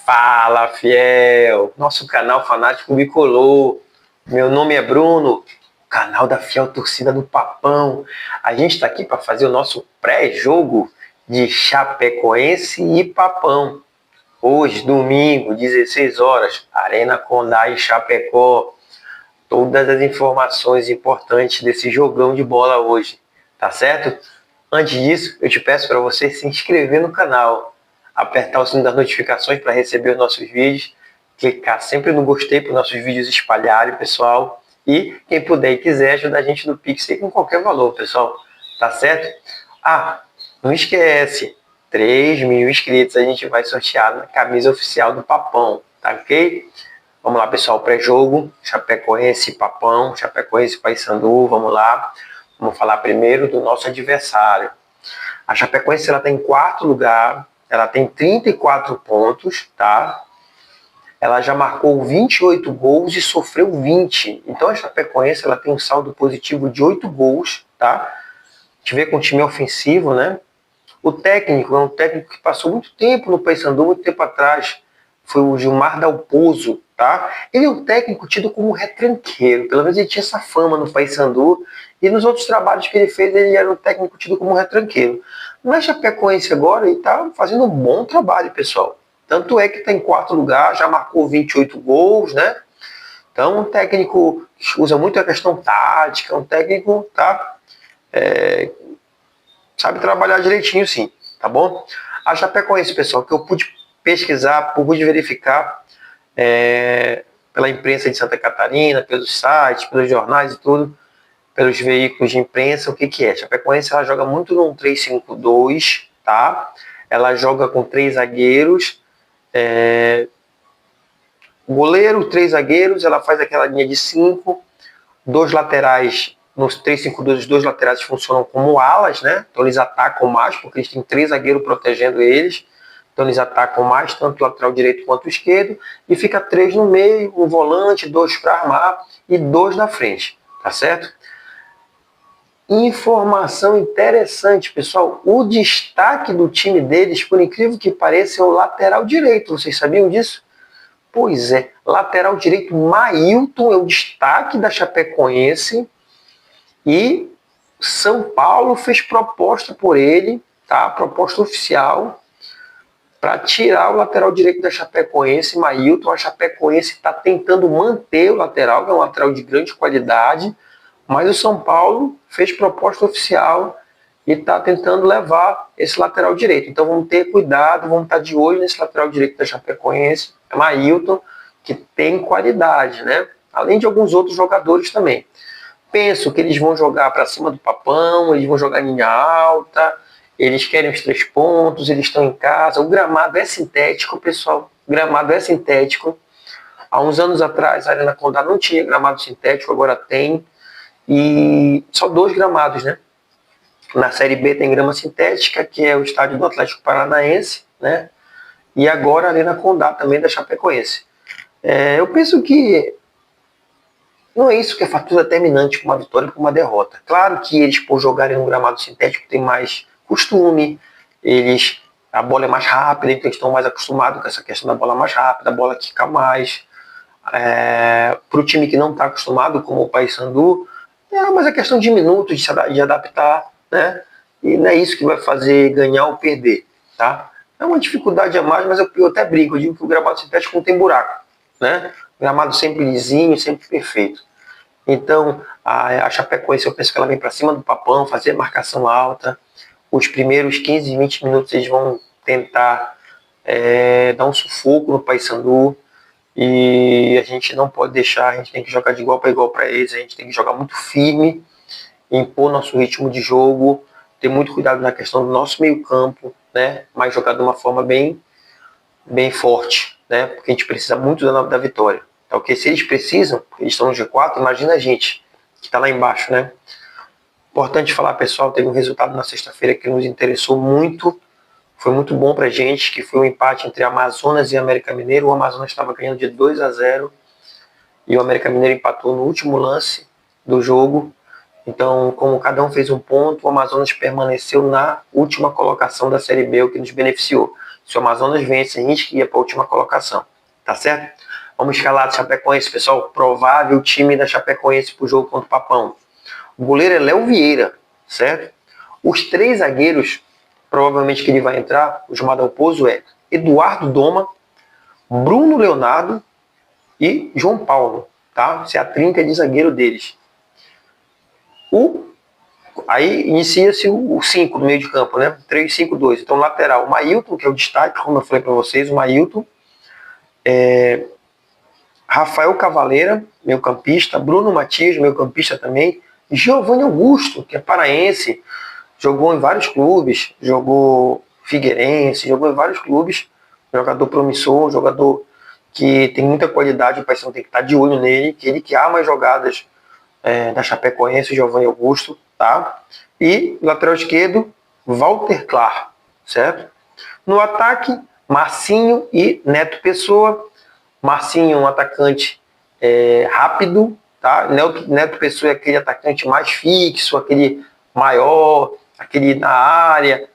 Fala, fiel! Nosso canal Fanático Bicolor. Meu nome é Bruno, canal da fiel torcida do Papão. A gente está aqui para fazer o nosso pré-jogo de Chapecoense e Papão. Hoje, domingo, 16 horas, Arena Condá e Chapecó. Todas as informações importantes desse jogão de bola hoje, tá certo? Antes disso, eu te peço para você se inscrever no canal, apertar o sininho das notificações para receber os nossos vídeos, clicar sempre no gostei para os nossos vídeos espalharem, pessoal, e quem puder e quiser ajudar a gente no Pix com qualquer valor, pessoal, tá certo? Não esquece, 3.000 inscritos a gente vai sortear na camisa oficial do Papão, tá ok? Vamos lá, pessoal, pré-jogo, Chapecoense, Papão, Chapecoense, Paysandu, vamos lá. Vamos falar primeiro do nosso adversário. A Chapecoense está em quarto lugar, ela tem 34 pontos, tá? Ela já marcou 28 gols e sofreu 20. Então a Chapecoense ela tem um saldo positivo de 8 gols, tá? A gente vê com um time ofensivo, né? O técnico é um técnico que passou muito tempo no Paysandu, muito tempo atrás. Foi o Gilmar Dalpozo, tá? Ele é um técnico tido como retranqueiro, pelo menos ele tinha essa fama no Paysandu, e nos outros trabalhos que ele fez, ele era um técnico tido como retranqueiro. Na Chapecoense agora, ele está fazendo um bom trabalho, pessoal. Tanto é que está em quarto lugar, já marcou 28 gols, né? Então, um técnico que usa muito a questão tática, um técnico, tá? Sabe trabalhar direitinho, sim, tá bom? A Chapecoense, pessoal, que eu pude pesquisar, pude verificar pela imprensa de Santa Catarina, pelos sites, pelos jornais e tudo, pelos veículos de imprensa, o que é. A Chapecoense ela joga muito num 3-5-2, tá? Ela joga com 3 zagueiros, goleiro, 3 zagueiros, ela faz aquela linha de 5, 2 laterais, nos 3-5-2, os 2 laterais funcionam como alas, né? Então eles atacam mais, porque eles têm 3 zagueiros protegendo eles. Então eles atacam mais, tanto o lateral direito quanto o esquerdo, e fica 3 no meio, um volante, 2 para armar e 2 na frente, tá certo? Informação interessante, pessoal, o destaque do time deles, por incrível que pareça, é o lateral direito, vocês sabiam disso? Pois é, lateral direito Mailton é o destaque da Chapecoense, e São Paulo fez proposta por ele, tá? Proposta oficial, para tirar o lateral direito da Chapecoense, Mailton. A Chapecoense está tentando manter o lateral, que é um lateral de grande qualidade, mas o São Paulo fez proposta oficial e está tentando levar esse lateral direito. Então vamos ter cuidado, vamos estar de olho nesse lateral direito da Chapecoense, é Mailton, que tem qualidade, né? Além de alguns outros jogadores também. Penso que eles vão jogar para cima do Papão, eles vão jogar em linha alta, eles querem os 3 pontos, eles estão em casa. O gramado é sintético, pessoal. O gramado é sintético. Há uns anos atrás, a Arena Condá não tinha gramado sintético, agora tem. E só 2 gramados, né? Na Série B tem grama sintética, que é o estádio do Atlético Paranaense, né? E agora a Arena Condá também da Chapecoense. Eu penso que não é isso que é fatura determinante para uma vitória e para uma derrota. Claro que eles, por jogarem no gramado sintético, têm mais costume, a bola é mais rápida, então eles estão mais acostumados com essa questão da bola mais rápida, a bola quica mais. Para o time que não está acostumado, como o Paysandu, mas é questão de minutos de adaptar, né? E não é isso que vai fazer ganhar ou perder, tá? É uma dificuldade a mais, mas eu até brinco, eu digo que o gramado sintético não tem buraco, né? O gramado sempre lisinho, sempre perfeito. Então, a Chapecoense, eu penso que ela vem para cima do Papão, fazer marcação alta. Os primeiros 15, 20 minutos eles vão tentar dar um sufoco no Paysandu. E a gente não pode deixar, a gente tem que jogar de igual para igual para eles, a gente tem que jogar muito firme, impor nosso ritmo de jogo, ter muito cuidado na questão do nosso meio campo, né? Mas jogar de uma forma bem forte, né? Porque a gente precisa muito da vitória. Tá, ok? Se eles precisam, eles estão no G4, imagina a gente, que está lá embaixo, né? Importante falar, pessoal, teve um resultado na sexta-feira que nos interessou muito, foi muito bom pra gente, que foi um empate entre Amazonas e América Mineiro. O Amazonas estava ganhando de 2-0 e o América Mineiro empatou no último lance do jogo. Então, como cada um fez um ponto, o Amazonas permaneceu na última colocação da Série B, o que nos beneficiou. Se o Amazonas vence, a gente ia para a última colocação. Tá certo? Vamos escalar do Chapecoense, pessoal. Provável time da Chapecoense para o jogo contra o Papão. O goleiro é Léo Vieira, certo? Os 3 zagueiros, provavelmente que ele vai entrar, o chamado oposto é Eduardo Doma, Bruno Leonardo e João Paulo, tá? Essa é a trinca de zagueiro deles. Aí inicia-se o 5 no meio de campo, né? 3-5-2. Então, lateral, o Mailton, que é o destaque, como eu falei para vocês, o Mailton. Rafael Cavaleira, meio campista. Bruno Matias, meio campista também. Giovanni Augusto, que é paraense, jogou em vários clubes, jogou Figueirense, jogou em vários clubes. Jogador promissor, jogador que tem muita qualidade, o Paysandu tem que estar de olho nele, que ele que arma as jogadas da Chapecoense, Giovanni Augusto, tá? E lateral esquerdo, Walter Clar, certo? No ataque, Marcinho e Neto Pessoa. Marcinho, um atacante rápido, tá? Neto Pessoa é aquele atacante mais fixo, aquele maior, aquele na área,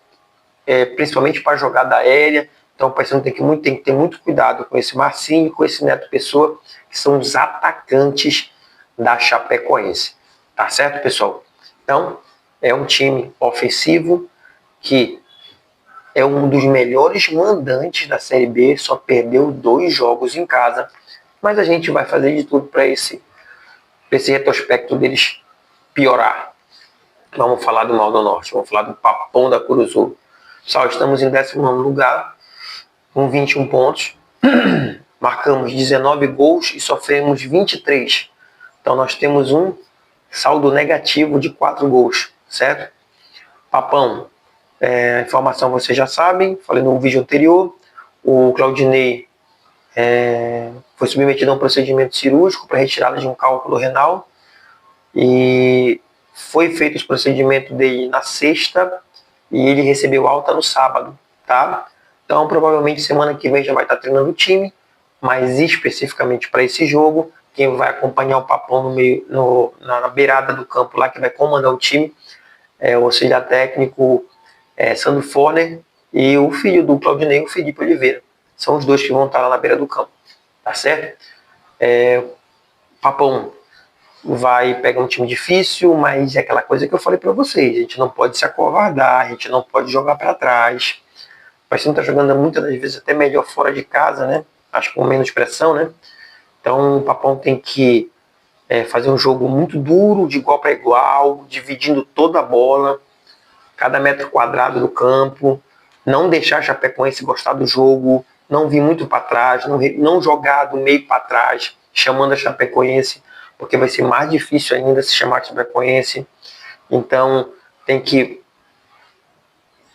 principalmente para jogada aérea. Então o Paysandu tem que ter muito cuidado com esse Marcinho e com esse Neto Pessoa, que são os atacantes da Chapecoense. Tá certo, pessoal? Então, é um time ofensivo que é um dos melhores mandantes da Série B, só perdeu 2 jogos em casa, mas a gente vai fazer de tudo para esse retrospecto deles piorar. Vamos falar do Mal do Norte, vamos falar do Papão da Curuzu. Pessoal, estamos em 19º lugar, com 21 pontos, marcamos 19 gols e sofremos 23. Então nós temos um saldo negativo de 4 gols, certo? Papão, a informação vocês já sabem, falei no vídeo anterior, o Claudinei foi submetido a um procedimento cirúrgico para retirada de um cálculo renal e foi feito o procedimento dele na sexta e ele recebeu alta no sábado, tá? Então provavelmente semana que vem já vai estar treinando o time, mas especificamente para esse jogo, quem vai acompanhar o Papão na beirada do campo lá, que vai comandar o time, é o auxiliar técnico Sandro Forner e o filho do Claudinei, o Felipe Oliveira. São os 2 que vão estar lá na beira do campo, tá certo? Papão vai pegar um time difícil, mas é aquela coisa que eu falei para vocês, a gente não pode se acovardar, a gente não pode jogar para trás. O Paysandu está jogando muitas das vezes até melhor fora de casa, né? Acho que com menos pressão, né? Então o Papão tem que fazer um jogo muito duro, de igual para igual, dividindo toda a bola, cada metro quadrado do campo, não deixar a Chapecoense gostar do jogo, não vir muito para trás, não jogar do meio para trás, chamando a Chapecoense, porque vai ser mais difícil ainda se chamar a Chapecoense. Então tem que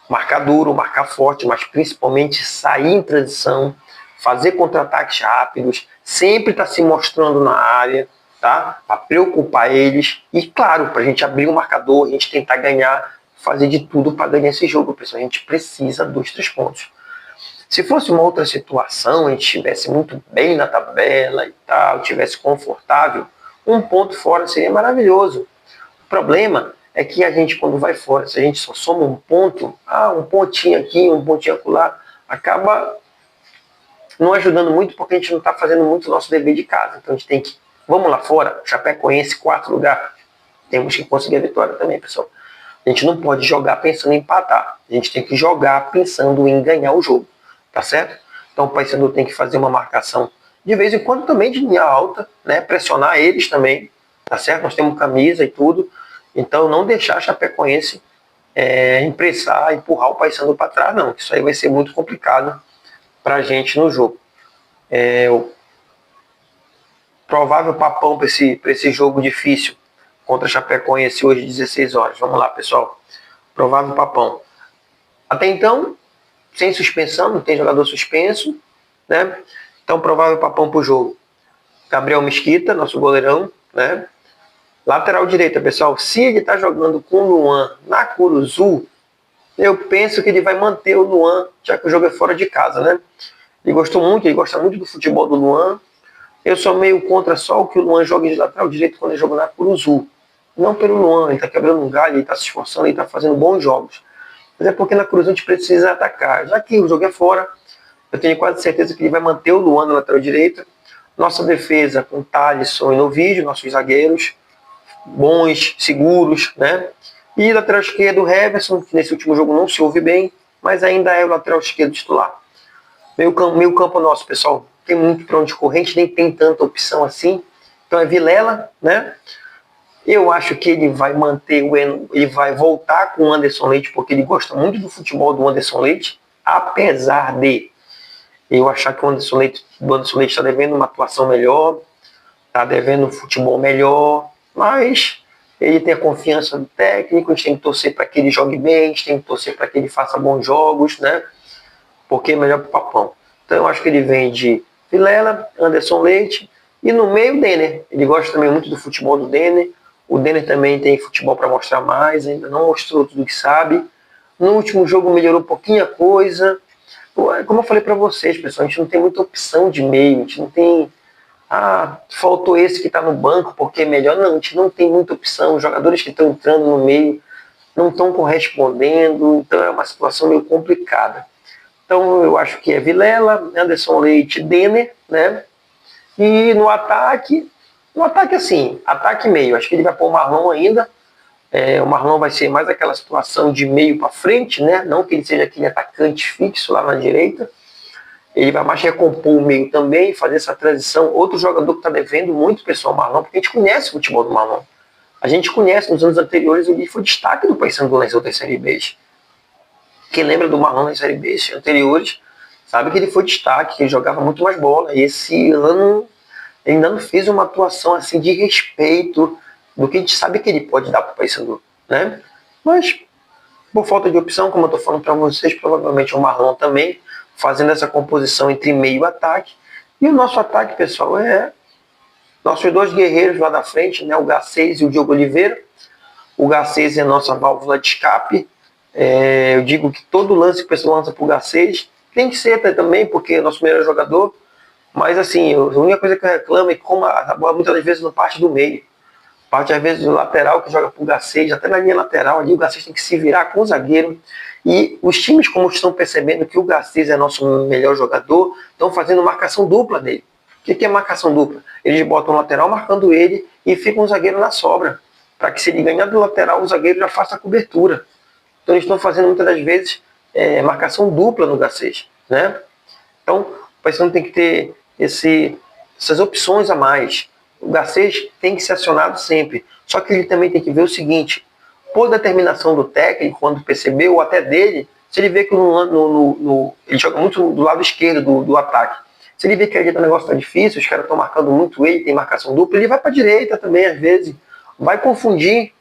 marcar duro, marcar forte, mas principalmente sair em transição, fazer contra-ataques rápidos, sempre estar se mostrando na área, tá? Para preocupar eles e, claro, para a gente abrir o marcador, a gente tentar ganhar, fazer de tudo para ganhar esse jogo, pessoal. A gente precisa 2-3 pontos. Se fosse uma outra situação, a gente estivesse muito bem na tabela e tal, estivesse confortável, 1 ponto fora seria maravilhoso. O problema é que a gente, quando vai fora, se a gente só soma 1 ponto, um pontinho aqui, 1 pontinho acolá, acaba não ajudando muito, porque a gente não está fazendo muito o nosso dever de casa. Então a gente tem que, vamos lá fora, Chapecoense, 4 lugares, temos que conseguir a vitória também, pessoal. A gente não pode jogar pensando em empatar, a gente tem que jogar pensando em ganhar o jogo, tá certo? Então o Paysandu tem que fazer uma marcação de vez em quando também de linha alta, né? Pressionar eles também, tá certo? Nós temos camisa e tudo, então não deixar a Chapecoense impressar, empurrar o Paysandu para trás, não. Isso aí vai ser muito complicado para a gente no jogo. O provável Papão para esse jogo difícil contra a Chapecoense hoje, 16 horas. Vamos lá, pessoal. Provável Papão. Até então, sem suspensão, não tem jogador suspenso, né? Então, provável Papão para o jogo. Gabriel Mesquita, nosso goleirão, né? Lateral direita, pessoal. Se ele está jogando com o Luan na Curuzu, eu penso que ele vai manter o Luan, já que o jogo é fora de casa, né? Ele gosta muito do futebol do Luan. Eu sou meio contra só o que o Luan joga de lateral direito quando ele joga na Curuzu. Não pelo Luan, ele está quebrando um galho, ele está se esforçando, ele está fazendo bons jogos. mas é porque na Cruz a gente precisa atacar. Já que o jogo é fora, eu tenho quase certeza que ele vai manter o Luan na lateral direita. Nossa defesa com Thalisson e Novídio, nossos zagueiros, bons, seguros, né? E lateral esquerdo, o Heverson, que nesse último jogo não se ouve bem, mas ainda é o lateral esquerdo titular. Meio campo nosso, pessoal, tem muito para onde correr, a gente nem tem tanta opção assim. Então é Vilela, né? Eu acho que ele vai manter ele vai voltar com o Anderson Leite, porque ele gosta muito do futebol do Anderson Leite, apesar de eu achar que o Anderson Leite está devendo uma atuação melhor, está devendo um futebol melhor, mas ele tem a confiança do técnico, a gente tem que torcer para que ele jogue bem, a gente tem que torcer para que ele faça bons jogos, né? Porque é melhor para o Papão. Então eu acho que ele vem de Vilela, Anderson Leite e no meio o Denner. Ele gosta também muito do futebol do Denner. O Denner também tem futebol para mostrar mais, ainda não mostrou tudo que sabe. No último jogo melhorou um pouquinho a coisa. Como eu falei para vocês, pessoal, a gente não tem muita opção de meio, a gente não tem... faltou esse que está no banco porque é melhor. Não, a gente não tem muita opção. Os jogadores que estão entrando no meio não estão correspondendo, então é uma situação meio complicada. Então eu acho que é Vilela, Anderson Leite, Denner, né? E no ataque assim, ataque meio. Acho que ele vai pôr o Marlon ainda. O Marlon vai ser mais aquela situação de meio para frente, né? Não que ele seja aquele atacante fixo lá na direita. Ele vai mais recompor o meio também, fazer essa transição. Outro jogador que está devendo muito, pessoal, o Marlon, porque a gente conhece o futebol do Marlon. A gente conhece, nos anos anteriores, ele foi destaque do Paysandu nas outras Série B. Quem lembra do Marlon nas Série B anteriores, sabe que ele foi destaque, que ele jogava muito mais bola. E esse ano ele ainda não fez uma atuação assim de respeito do que a gente sabe que ele pode dar para o Paysandu, né? Mas, por falta de opção, como eu estou falando para vocês, provavelmente o Marlon também, fazendo essa composição entre meio e ataque. E o nosso ataque, pessoal, é nossos dois guerreiros lá da frente, né? O Garcês e o Diogo Oliveira. O Garcês é a nossa válvula de escape. Eu digo que todo lance que o pessoal lança para o Garcês tem que ser também, porque é nosso melhor jogador. Mas assim, a única coisa que eu reclamo é que como a bola muitas das vezes não parte do meio. Parte às vezes do lateral que joga para o Garcês, até na linha lateral ali o Garcês tem que se virar com o zagueiro. E os times, como estão percebendo que o Garcês é nosso melhor jogador, estão fazendo marcação dupla dele. O que é marcação dupla? Eles botam o lateral marcando ele e fica um zagueiro na sobra. Para que se ele ganhar do lateral, o zagueiro já faça a cobertura. Então eles estão fazendo muitas das vezes marcação dupla no Garcês, né? Então o Paysandu tem que ter essas opções a mais. O Garcês tem que ser acionado sempre. Só que ele também tem que ver o seguinte, por determinação do técnico, quando percebeu, ou até dele, se ele vê que ele joga muito do lado esquerdo do ataque. Se ele vê que o negócio está difícil, os caras estão marcando muito ele, tem marcação dupla, ele vai para a direita também, às vezes. Vai confundir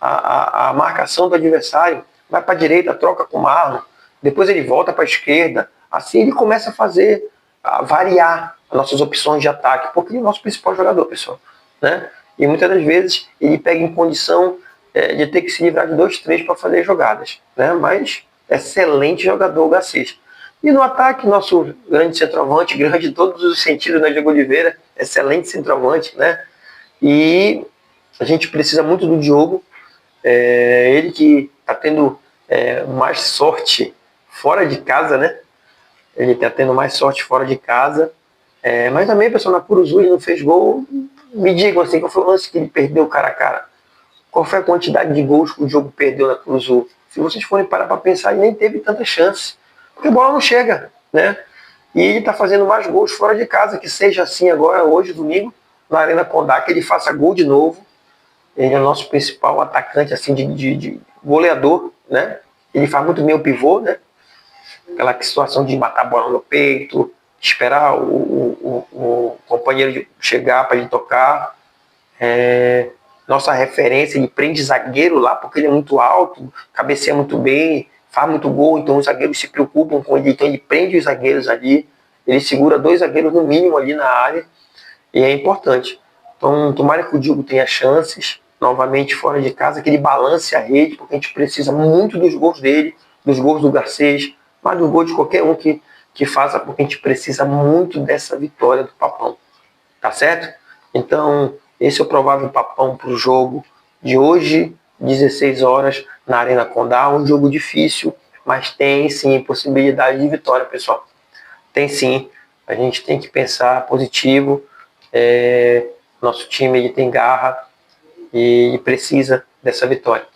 a marcação do adversário. Vai para a direita, troca com o Marlon. Depois ele volta para a esquerda. Assim ele começa a variar as nossas opções de ataque, porque ele é o nosso principal jogador, pessoal, né? E muitas das vezes ele pega em condição de ter que se livrar de 2, 3 para fazer jogadas, né? Mas excelente jogador o Garcês. E no ataque, nosso grande centroavante, grande em todos os sentidos, né, Diogo Oliveira, excelente centroavante, né? E a gente precisa muito do Diogo, ele que está tendo mais sorte fora de casa, né? Ele está tendo mais sorte fora de casa. Mas também, pessoal, na Curuzu ele não fez gol. Me digam assim, qual foi o lance que ele perdeu cara a cara? Qual foi a quantidade de gols que o jogo perdeu na Curuzu? Se vocês forem parar para pensar, ele nem teve tanta chance. Porque a bola não chega, né? E ele está fazendo mais gols fora de casa, que seja assim agora, hoje, domingo, na Arena Condá, que ele faça gol de novo. Ele é o nosso principal atacante, assim, de goleador, né? Ele faz muito bem o pivô, né? Aquela situação de matar a bola no peito, esperar o companheiro chegar para ele tocar. Nossa referência, ele prende zagueiro lá, porque ele é muito alto, cabeceia muito bem, faz muito gol, então os zagueiros se preocupam com ele, então ele prende os zagueiros ali, ele segura 2 zagueiros no mínimo ali na área, e é importante. Então, tomara que o Diogo tenha chances, novamente fora de casa, que ele balance a rede, porque a gente precisa muito dos gols dele, dos gols do Garcês, mas do gol de qualquer um que faça, porque a gente precisa muito dessa vitória do Papão. Tá certo? Então, esse é o provável Papão para o jogo de hoje, 16 horas, na Arena Condá, um jogo difícil, mas tem sim possibilidade de vitória, pessoal. Tem sim. A gente tem que pensar positivo. Nosso time ele tem garra e precisa dessa vitória.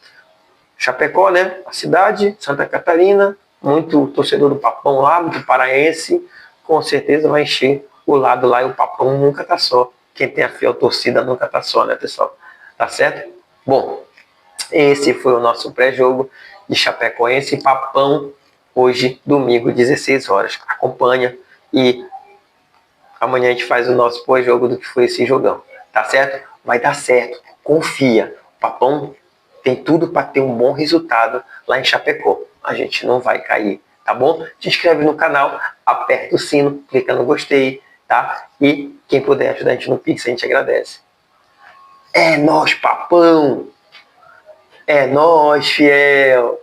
Chapecó, né? A cidade, Santa Catarina, muito torcedor do Papão lá, muito paraense, com certeza vai encher o lado lá, e o Papão nunca tá só. Quem tem a fiel torcida nunca tá só, né, pessoal? Tá certo? Bom, esse foi o nosso pré-jogo de Chapecoense e Papão, hoje, domingo, 16 horas. Acompanha e amanhã a gente faz o nosso pós-jogo do que foi esse jogão. Tá certo? Vai dar certo. Confia. O Papão tem tudo para ter um bom resultado lá em Chapecó. A gente não vai cair, tá bom? Te inscreve no canal, aperta o sino, clica no gostei, tá? E quem puder ajudar a gente no Pix, a gente agradece. É nóis, Papão! É nóis, fiel!